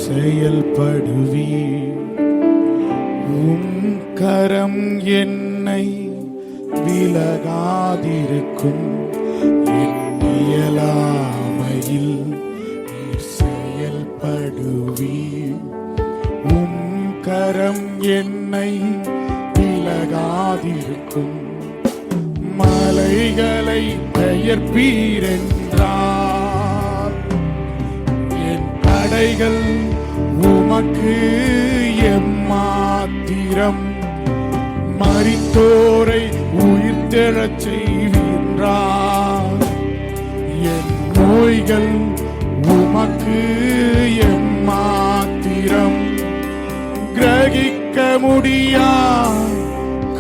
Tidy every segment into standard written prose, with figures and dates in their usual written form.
செயல்படுவீர். உம் கரம் என்னை விலகாதிருக்கும். என் இயலாமையில் நீர் செயல்படுவீர். உம் கரம் என்னை விலகாதிருக்கும். மலைகளை பெயர்ப்பீர் என்றார். என் தடைகள் உமக்கு எம்மாத்திரம். மரித்தோரை உயிர்த்தெழச் செய்கின்றார். என் நோய்கள் உமக்கு எம்மாத்திரம். கிரகிக்க முடியா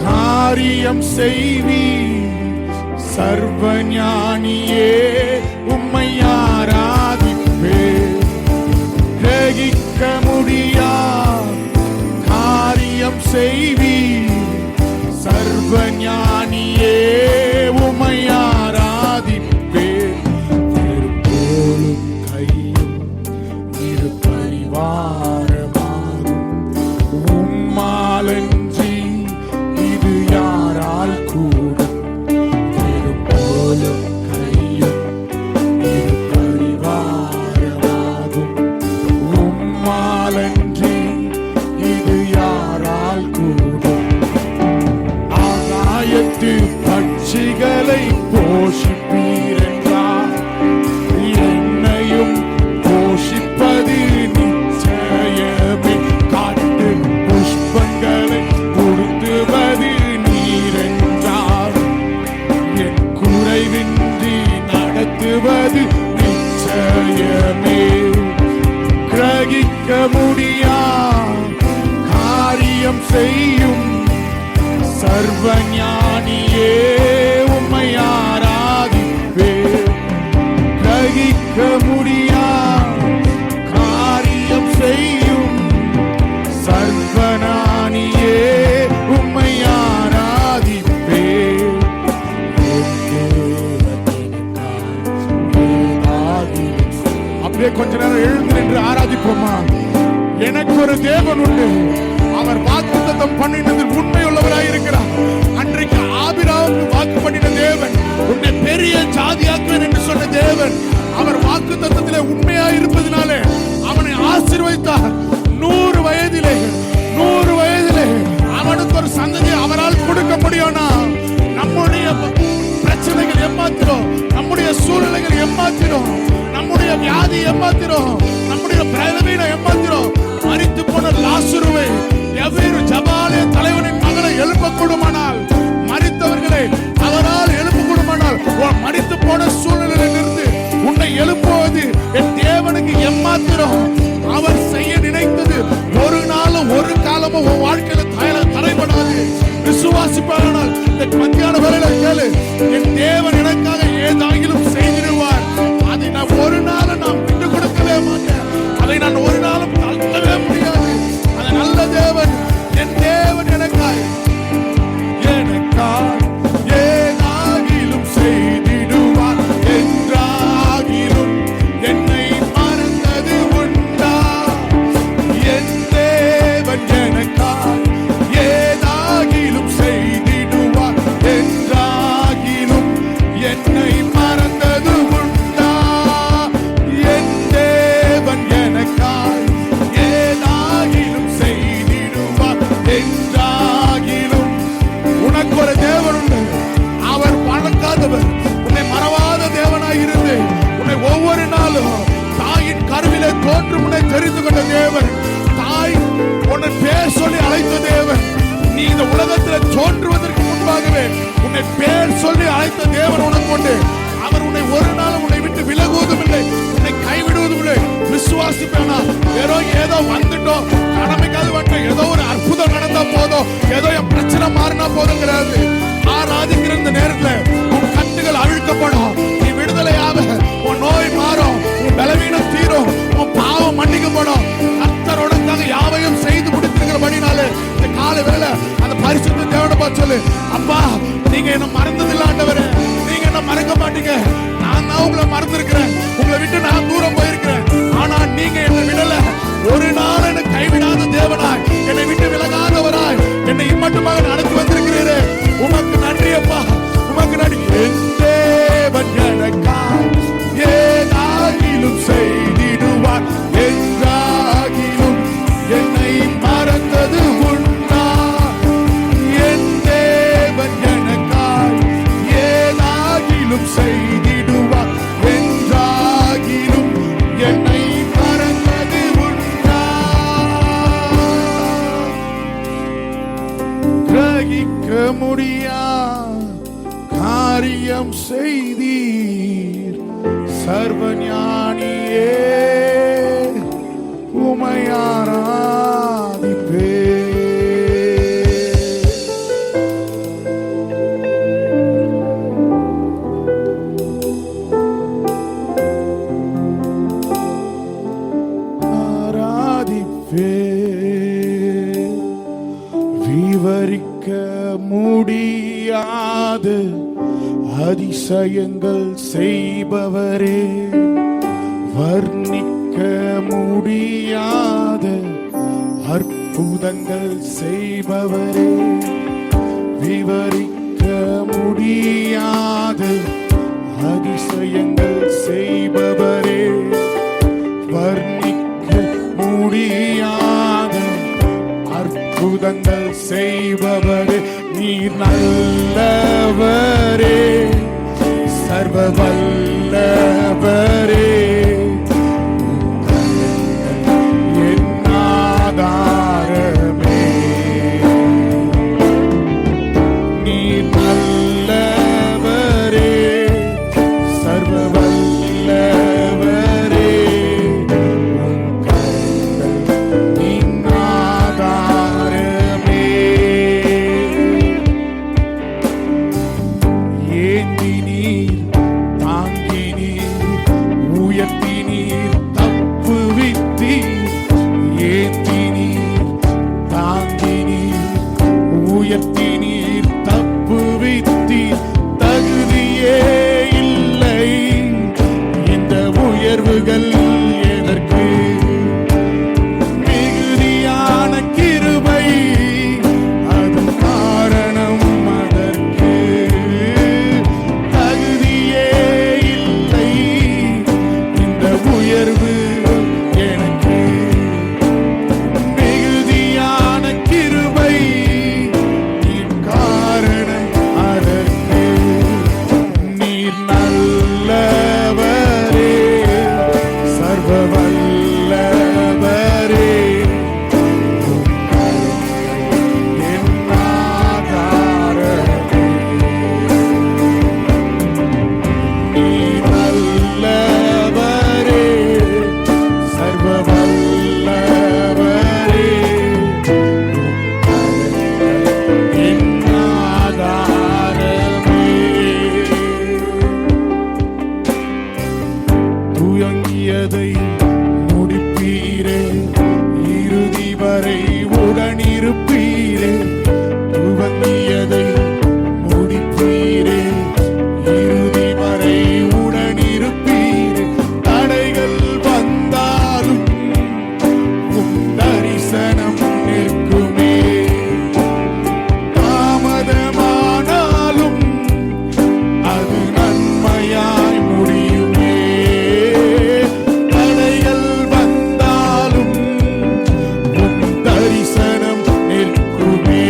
காரியம் செய்வீர். சர்வஞானியே உம்மை ஆராதிப்பேன். கிரகிக்க முடியா காரியம் செய்வீர். சர்வஞானியே உம்மை ஆராதிப்பேன். திருப்போலும் கையும் இரு பரிவாரமாகும். உம்மாலன்றி இது யாரால் கூடும். திருப்போலும் கையும் இரு பரிவாரமாகும். உம்மாலன்றி இது யாரால் கூடும். ஆகாயத்து பட்சிகளை போஷிப்பீர் என்றார். என்னையும் போஷிப்பது நிச்சயமே. காட்டு புஷ்பங்களை கொடுத்துவது நீர் என்றார். என் குறைவின்றி நடத்துவது நிச்சயமே. கிரகிக்க முடியா காரியம் செய்யும். சர்வஞானியே உம்மை ஆராதிப்பேன். கிரகிக்க முடியா காரியம் செய்யும். சர்வஞானியே உம்மை ஆராதிப்பேன். அப்படியே கொஞ்ச நேரம் எழுந்து நின்று ஆராதிப்போமா. எனக்கு ஒரு தேவன் உண்டு. அவர் வாக்குத்தத்தம் பண்ணினதில் உண்மையுள்ளவராய் இருக்கிறார். அன்றைக்கு ஆபிரகாமுக்கு வாக்கு பண்ணின தேவன், உன்னை பெரிய ஜாதியாக்குவேன் என்று சொன்ன தேவன், அவர் வாக்குத்தத்தத்திலே உண்மையாய் இருப்பதினாலே அவனை ஆசீர்வதித்தார். 100 வயதிலே அவனுக்கு ஒரு சந்ததியை அவரால் கொடுக்க முடியும்னா, நம்முடைய பிரச்சனைகள் ஏமாத்திரும், நம்முடைய சூழ்நிலைகள் ஏமாத்திரும், நம்முடைய வியாதி ஏமாத்திரும், நம்முடைய பலவீனம் ஏமாத்திரும். மரித்து போன லாசருவை எவ்வேறு ஜபாலய தலைவனின் மகளை எழுப்பக்கூடுமானால், மரித்தவர்களை அவரால் எழுப்பக்கூடுமானால், மரித்து போன சூழ்நிலையிலிருந்து உன்னை எழுப்புவது என் தேவனுக்கு எம்மாத்திரம். அவர் செய்ய நினைத்தது ஒரு நாளும் ஒரு காலமும் உன் வாழ்க்கையில தடைபடாது. விசுவாசிப்பானால் இந்த மத்தியான வேளையில கேளு, என் தேவன் எனக்காக ஏதாகிலும் செய்திடுவார். அதை நான் ஒரு நாளும் நான் விட்டு கொடுக்கவே மாட்டேன். அதை நான் ஒரு நாளும் தாழ்த்தவே முடியாது. அது நல்ல தேவன், என் தேவன் எனக்காய் ஏதாகிலும் செய்திடுவார். என்றாகிலும் என்னை மறந்தது உண்டா. என் தேவன் எனக்காய் ஏதாகிலும் செய்திடுவார். என்றாகிலும் என்னை மறந்தது உண்டா. என் தேவன் எனக்காய் ஏதாகிலும் செய்திடுவார். என்றாகிலும் உனக்கு ஒரு தேவன் உண்டு. அவர் மறக்காதவர், உன்னை மறவாத தேவனாய் இருந்து உன்னை ஒவ்வொரு நாளும் தாயின் கருவிலே தோன்று உன்னை தெரிந்து கொண்ட தேவன், தாய் உன்னை பேர் சொல்லி அழைத்த தேவன், நீ இந்த உலகத்தில் தோன்றுவதற்கு முன்பாகவே உன்னை பேர் சொல்லி அழைத்த தேவன் உனக்கு உண்டு. அவர் உன்னை ஒரு நாளும் உன்னை விட்டு விலகுவதும் இல்லை, உன்னை கைவிடுவதும் இல்லை. விசுவாசிப்பேனா, ஏதோ வந்துட்டோம், கடமைக்காது வந்துட்டோம், ஏதோ ஒரு அற்புதம் நடந்தா போதும், ஏதோ என் பிரச்சனை மாறினா போதுங்கிறது. ஆராதிக்கிற இந்த நேரத்தில் உன் கட்டுகள் அவிழ்க்கப்படும், நீ விடுதலையாக, உன் நோய் மாறும், உன் பலவீனம் தீரும், உன் பாவம் மன்னிக்கப்படும். கர்த்தர் உனக்காக யாவையும் செய்து முடித்திருக்கிறபடினாலே இந்த காலை வேளை அந்த பரிசுத்த தேவனை பார்த்து சொல்லு, அப்பா நீங்க என்ன மறந்ததில்லை ஆண்டவரே, நீங்க என்ன மறக்க மாட்டீங்க. நான் உங்களை மறந்திருக்கிறேன், உங்களை விட்டு நான் தூரம் போயிருக்கிறேன், ஆனா நீங்க என்ன விடல. ஒரு காரியம் செய்தீர் சர்வஞானியே, உம்மை ஆராதிப்பே. விவரிக்க முடியாத அதிசயங்கள் செய்பவரே, வர்ணிக்க முடியாத அற்புதங்கள் செய்பவரே, விவரிக்க முடியாத அதிசயங்கள் செய்பவரே, வர்ணிக்க முடியாத அற்புதங்கள் செய்பவரே, நீர் நல்லவரே, சர்வ வல்லவரே, என் ஆதாரமே. நீர் நல்லவரே, சர்வ வல்லவரே, எதற்கு மிகுதியான கிருபை, அது காரணம் அதற்கு தகுதியே இல்லை. இந்த உயர்வு எனக்கு மிகுதியான கிருபை, காரணம் அதற்கு நீர் நல்லவரே, சர்வ வல்லவரே, என் ஆதாரமே. நீர் நல்லவரே, சர்வ வல்லவரே, என் ஆதாரமே. துவங்கியதை முடிப்பீரே, இறுதி வரை உடனிருப்பீரே. துவங்கியதை முடிப்பீரே, இறுதி வரை உடனிருப்பீரே. தடைகள் வந்தாலும் உம் தரிசனம் நிற்குமே, தாமதமானாலும் அது நன்மையாய் முடியுமே. தடைகள் வந்தாலும் உம் தரிசனம் நிற்குமே,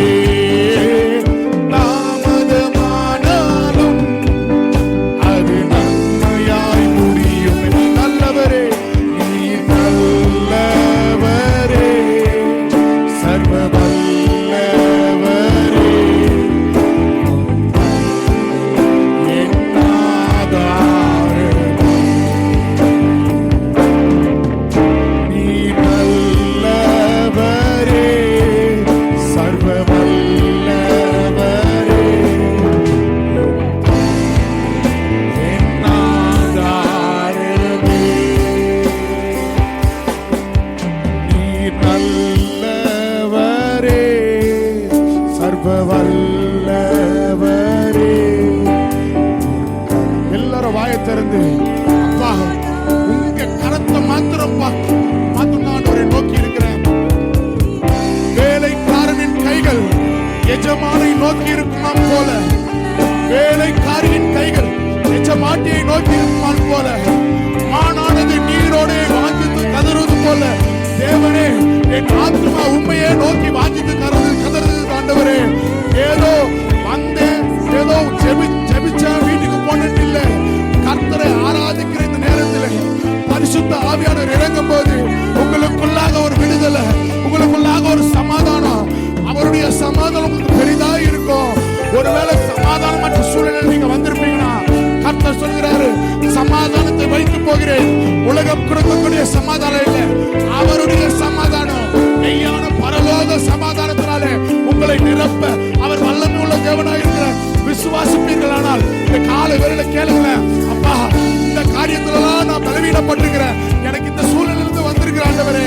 தாமதமானாலும் அது நன்மையாய் முடியுமே. நல்லவரே, நீர் நல்லவரே, சர்வ வல்லவரே, என் ஆதாரமே. நீர் நல்லவரே, சர்வ வல்லவரே, என் ஆதாரமே. நீர் நல்லவரே, சர்வ வல்லவரே. எல்லாரும் வாயை திறந்து, அப்பா உங்க கரத்தை மாத்திரம் மாத்திரம் நோக்கி இருக்கிறேன். வேலைக்காரனின் கைகள் எஜமானை நோக்கி இருக்குமாம் போல, வேலைக்காரியின் கைகள் எஜமாட்டியை நோக்கி இருக்குமாம் போல, மானானது நீரோடே வாஞ்சித்து கதறுவது போல, தேவனே என் ஆத்மா உண்மையே நோக்கி வாஞ்சித்து கதறுது. ஆண்டவரே, ஏதோ வந்தேன், ஏதோ ஜெபிச்சேன், வீட்டுக்கு போனது இல்லை. கர்த்தரை ஆராதிக்கிற இந்த நேரத்தில் பரிசுத்த ஆவியானவர் இறங்கும் போது உங்களுக்குள்ளாக ஒரு விடுதலை, உங்களுக்குள்ளாக ஒரு சமாதானம், அவருடைய சமாதானம் உங்களுக்கு பெரிதா இருக்கும். ஒருவேளை சமாதானமற்ற சூழ்நிலை நீங்க வந்திருப்பீங்க. சமாதானத்தை வைத்து போகிறேன். உலகம் கொடுக்கக்கூடிய சமாதானம் இல்லை, அவருடைய சமாதானம் மெய்யான பரலோக சமாதானத்தினாலே உங்களை நிரப்ப அவர் வல்லமை உள்ள தேவனாய் இருக்கிறார். விசுவாசிப்பீர்களானால் இந்த காலை வேளையில கேளுங்க, அப்பா இந்த காரியத்திலலாம் நான் பலவீனப்பட்டிருக்கிறேன், எனக்கு இந்த சூழ்நிலையிலிருந்து வந்திருக்கிற ஆண்டவரே,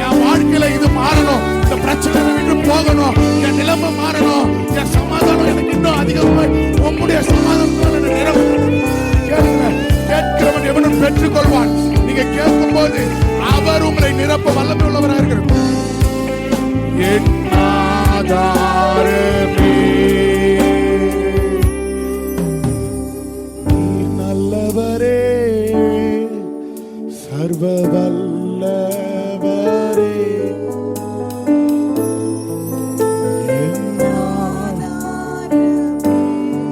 என் வாழ்க்கையில இது மாறணும், இந்த பிரச்சனை விட்டு போகணும், என் நிலைமை மாறணும், என் சமாதானம் எனக்கு இன்னும் அதிகமாய் உங்களுடைய சமாதானத்தினால நிரப்பணும். கேளுங்க, கேட்கிறவன் எவனும் பெற்றுக் கொள்வான். நீங்க கேட்கும் போது அவர் உங்களை நிரப்ப வல்லமை உள்ளவராக இருக்கிறார். என் ஆதாரமே நீர் நல்லவரே, சர்வ வல்லவரே,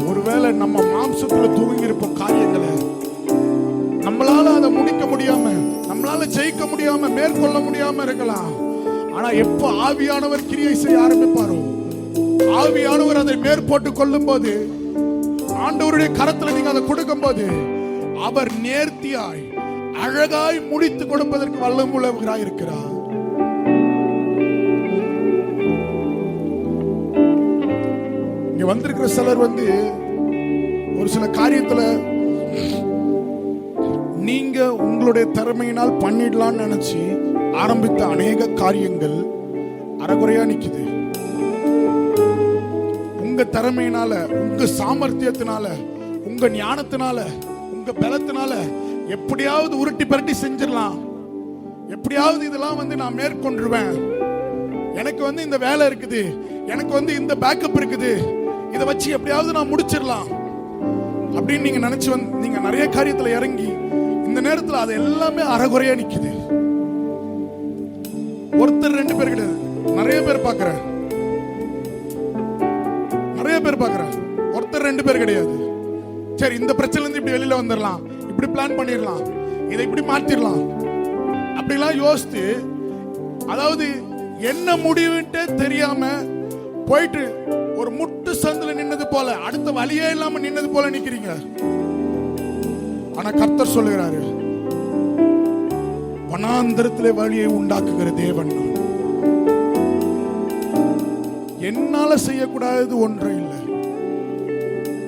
ஒருவேளை நம்ம மாம்சத்துல தூங்கி இருப்போம் காரியங்களை, நம்மளால அதை முடிக்க முடியாம, நம்மளால ஜெயிக்க முடியாம, மேற்கொள்ள முடியாம இருக்கலாம். ஆனா எப்ப ஆவியானவர் கிரியை செய்ய ஆரம்பிப்பாரோ, ஆவியானவர் அதை மேற்போட்டு கொள்ளும் போது, ஆண்டவருடைய கரத்துல நீங்க அதை கொடுக்கும் போது, அவர் நேர்த்தியாய் அழகாய் முடித்து கொடுப்பதற்கு வல்லமுள்ளவராய் இருக்கிறார். இங்க வந்திருக்கிற சிலர் ஒரு சில காரியத்துல நீங்க உங்களுடைய திறமையினால் பண்ணிடலாம்னு நினைச்சு ஆரம்பித்த அநேக காரியங்கள் அரைகுறையா நிக்குது. உங்க திறமையினால, உங்க சாமர்த்தியத்தினால, உங்க ஞானத்தினால, உங்க பலத்தினால எப்படியாவது உருட்டி பரட்டி செஞ்சிடலாம், எப்படியாவது இதெல்லாம் நான் மேற்கொண்டுருவேன், எனக்கு இந்த வேலை இருக்குது, எனக்கு இந்த பேக்கப் இருக்குது, இதை வச்சு எப்படியாவது நான் முடிச்சிடலாம் அப்படின்னு நீங்க நினைச்சு நீங்க நிறைய காரியத்துல இறங்கி இந்த நேரத்துல அது எல்லாமே அரைகுறையா நிக்குது. ஒருத்தர் ரெண்டு பேர் கிடையாது, நிறைய பேர் பாக்குறேன், ஒருத்தர் ரெண்டு பேர் கிடையாது. சரி, இந்த பிரச்சனை இருந்து இப்படி வெளியில வந்துடலாம், இப்படி பிளான் பண்ணிடலாம், இதை இப்படி மாத்திரலாம் அப்படிலாம் யோசித்து, அதாவது என்ன முடிவுட்டே தெரியாம போயிட்டு ஒரு முட்டு சந்தில நின்னது போல, அடுத்த வழியே இல்லாம நின்னது போல நிக்கிறீங்க. ஆனா கர்த்தர் சொல்லுகிறாரு, வனாந்தரத்திலே வழியை உண்டாக்குகிற தேவன் நான். என்னால செய்யக்கூடாதது ஒன்றும் இல்லை.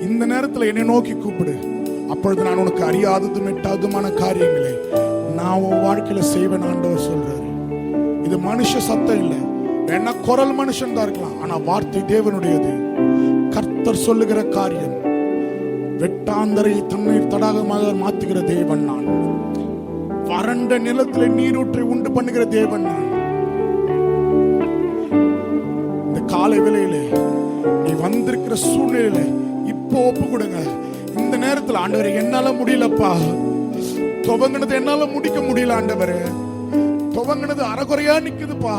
இந்த நேரத்தில் என்னை நோக்கி கூப்பிடு, அப்பொழுது நான் உனக்கு அறியாததும் எட்டாததுமான காரியங்களை நான் உன் வாழ்க்கையில செய்வேன் ஆண்டவர் சொல்றாரு. இது மனுஷ சத்தம் இல்லை, என்ன குரல் மனுஷன் தான் இருக்கலாம், ஆனா வார்த்தை தேவனுடையது. கர்த்தர் சொல்லுகிற காரியம், வெட்டாந்தரை தண்ணீர் தடாகமாக மாத்துகிற தேவன் நான், வறண்ட நிலத்தில் நீரூற்றை உண்டு பண்ணுகிற தேவன் நான். இந்த காலை வேளையில நீ வந்திருக்கிற சூழ்நிலையில இப்போ ஒப்பு கொடுங்க. இந்த நேரத்தில் ஆண்டவரே என்னால முடியலப்பா, துவங்கினது என்னால முடிக்க முடியல ஆண்டவரே, துவங்கினது அரைகுறையா நிக்குதுப்பா.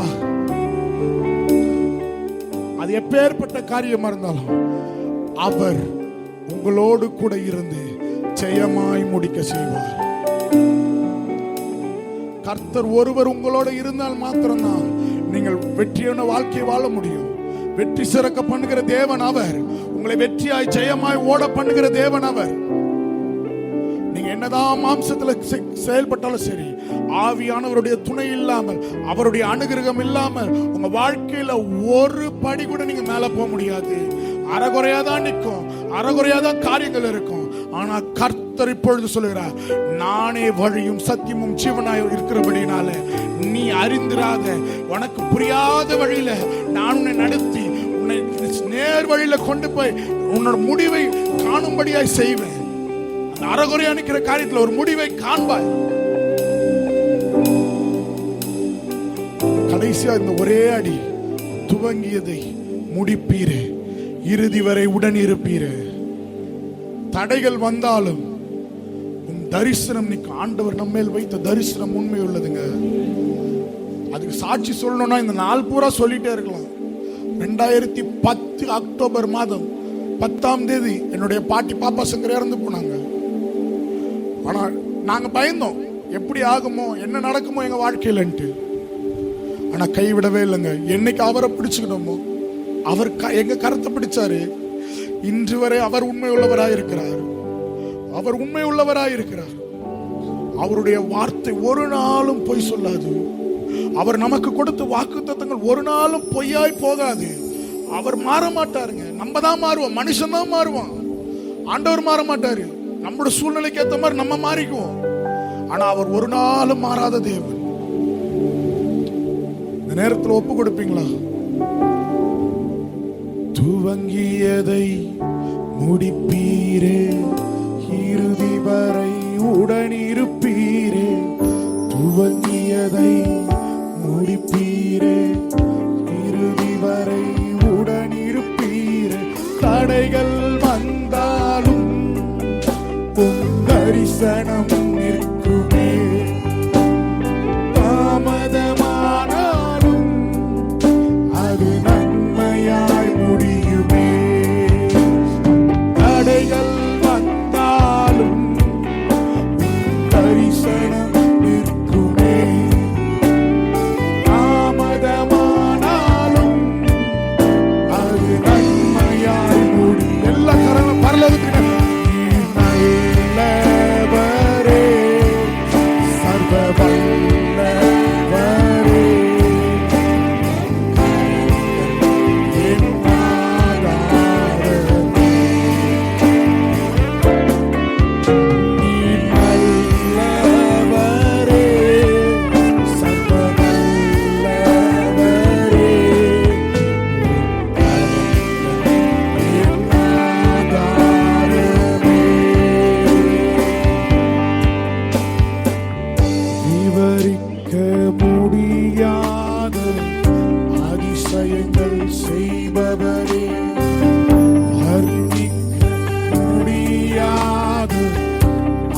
அது எப்பேற்பட்ட காரியமா இருந்தாலும் அவர் உங்களோடு கூட இருந்து ஜெயமாய் முடிக்க செய்வார். கர்த்தர் ஒருவர் உங்களோட இருந்தால் மாத்திரம்தான் நீங்கள் வெற்றியான வாழ்க்கையை வாழ முடியும். வெற்றி சிறக்க பண்ணுகிற தேவன் அவர், உங்களை வெற்றியாய் ஜெயமாய் ஓட பண்ணுகிற தேவன் அவர். நீங்க என்னதான் மாம்சத்துல செயல்பட்டாலும் சரி, ஆவியானவருடைய துணை இல்லாமல், அவருடைய அனுகிரகம் இல்லாமல் உங்க வாழ்க்கையில ஒரு படி கூட நீங்க மேல போக முடியாது. அரைகுறையாதான் நிற்கும், அரைகுறையாதான் காரியங்கள் இருக்கும். ஆனா கர்த்தர் இப்பொழுது சொல்லுகிறார், நானே வழியும் சத்தியமும் ஜீவனாய் இருக்கிறபடினால நீ அறிந்திராத, உனக்கு புரியாத வழியில நான் உன்னை நடத்தி உன்னை நேர் வழியில கொண்டு போய் உன்னோட முடிவை காணும்படியாய் செய்வேன். அந்த அரைகுறையா நிற்கிற காரியத்துல ஒரு முடிவை காண்பாய். கடைசியா இந்த ஒரே அடி, துவங்கியதை முடிப்பீரு, இறுதி வரை உடன் இருப்பீரு. தடைகள் வந்தாலும் உன் தரிசனம் நிற்கும். ஆண்டவர் நம்ம மேல் வைத்த தரிசனம் உண்மை உள்ளதுங்க. அதுக்கு சாட்சி சொல்லணும்னா இந்த நாள் பூரா சொல்லிட்டே இருக்கலாம். 2010 அக்டோபர் மாதம் 10ஆம் தேதி என்னுடைய பாட்டி பாப்பா சங்கர் இறந்து போனாங்க. ஆனா நாங்க பயந்தோம், எப்படி ஆகுமோ, என்ன நடக்குமோ எங்க வாழ்க்கையிலன்ட்டு. ஆனா கைவிடவே இல்லைங்க. என்னைக்கு அவரை பிடிச்சுக்கணுமோ அவர் எங்க கருத்தை பிடிச்சாரு. இன்று வரை அவர் உண்மை உள்ளவராக இருக்கிறார். அவர் உண்மை உள்ளவராயிருக்கிறார். அவருடைய வார்த்தை ஒரு நாளும் பொய் சொல்லாது. அவர் நமக்கு கொடுத்த வாக்குத்தத்தங்கள் ஒரு நாளும் பொய்யாய் போகாது. அவர் மாற மாட்டாருங்க. நம்ம தான் மாறுவோம், மனுஷன் தான் மாறுவான். ஆண்டவர் மாற மாட்டாரு. நம்மளோட சூழ்நிலைக்கு ஏற்ற மாதிரி நம்ம மாறிக்குவோம். ஆனா அவர் ஒரு நாளும் மாறாத தேவன். இந்த நேரத்தில் ஒப்பு கொடுப்பீங்களா? துவங்கியதை முடிப்பீரே, இறுதி வரை உடனிருப்பீரே. துவங்கியதை முடிப்பீரே, இறுதி வரை உடனிருப்பீரே. தடைகள் வந்தாலும் உம் தரிசனம் நிற்குமே. தாமதமானாலும் அது நன்மையாய் முடியுமே. தடைகள் வந்தாலும் தரிசனம் நிற்குமே. தாமதமானாலும் அது நன்மையாய் முடியும். எல்லா கரங்களும் பரலோகத்துக்கு நல்லவரே, சர்வ வல்லவரே, என் ஆதாரமே. நீர் நல்லவரே, சர்வ வல்லவரே, என் ஆதாரமே. விவரிக்க முடியாத அதிசயங்கள் செய்பவரே, வர்ணிக்க முடியாத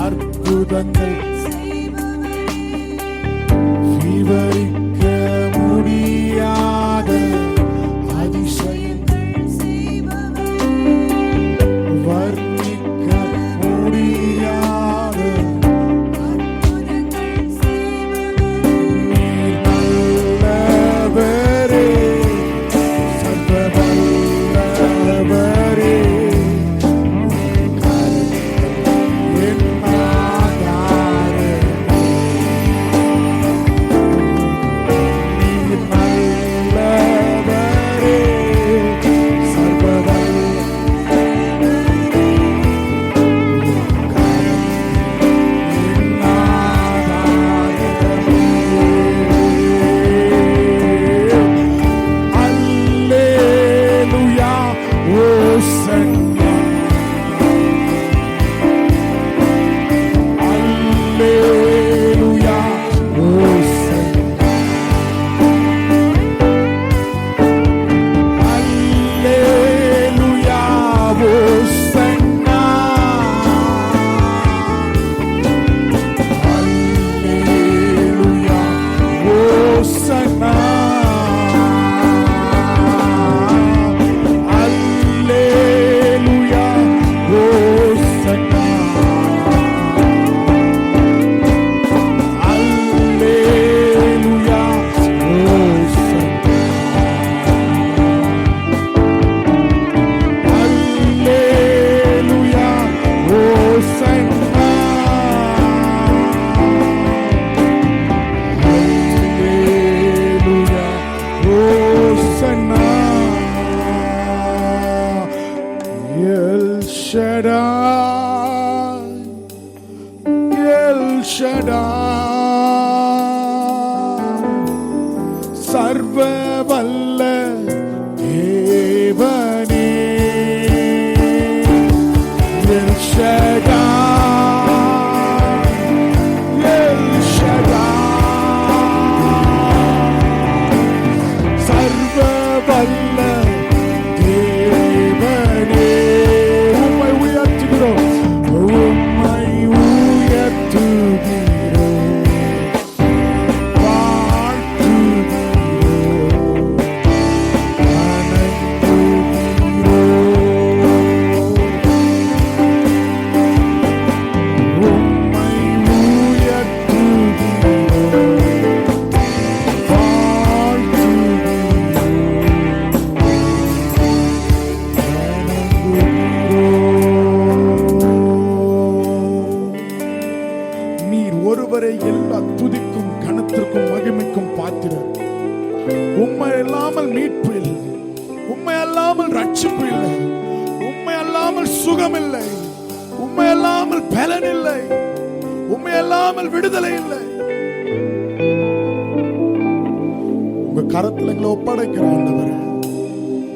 அற்புதங்கள், விவரிக்க முடியாத அதிசயங்கள், வர்ணிக்க முடியாத நீர் நல்லவரே, சர்வ வல்லவரே, என் ஆதாரமே. நீர் நல்லவரே, சர்வ அல்லேலூயா, ஓசன்னா. அல்லேலூயா, ஓசன்னா. அல்லேலூயா, ஓசன்னா. அல்லேலூயா, ஓசன்னா. அல்லேலூயா, ஓசன்னா. அல்லேலூயா, ஓசன்னா. அல்லேலூயா, ஓசன்னா. அல்லேலூயா, ஓசன்னா. எல் ஷடாய், எல் ஷடாய், சர்வ வல்ல தேவனே. எல் ஷடாய், எல் ஷடாய், சர்வ வல்ல தேவனே. உம்மை உயர்த்துகிறோம், உம்மை உயர்த்துகிறோம், வாழ்த்துகிறோம். மகிமைக்கும் பாத்திரர். உம்மை இல்லாமல் மீட்பு இல்லை, உம்மை அல்லாமல் ரட்சிப்பு இல்லை, உம்மை அல்லாமல் சுகம் இல்லை, உம்மை அல்லாமல் பலன் இல்லை, உம்மை அல்லாமல் விடுதலை இல்லை. உங்க கரத்துல எங்களை ஒப்படைக்கிற ஆண்டவரே,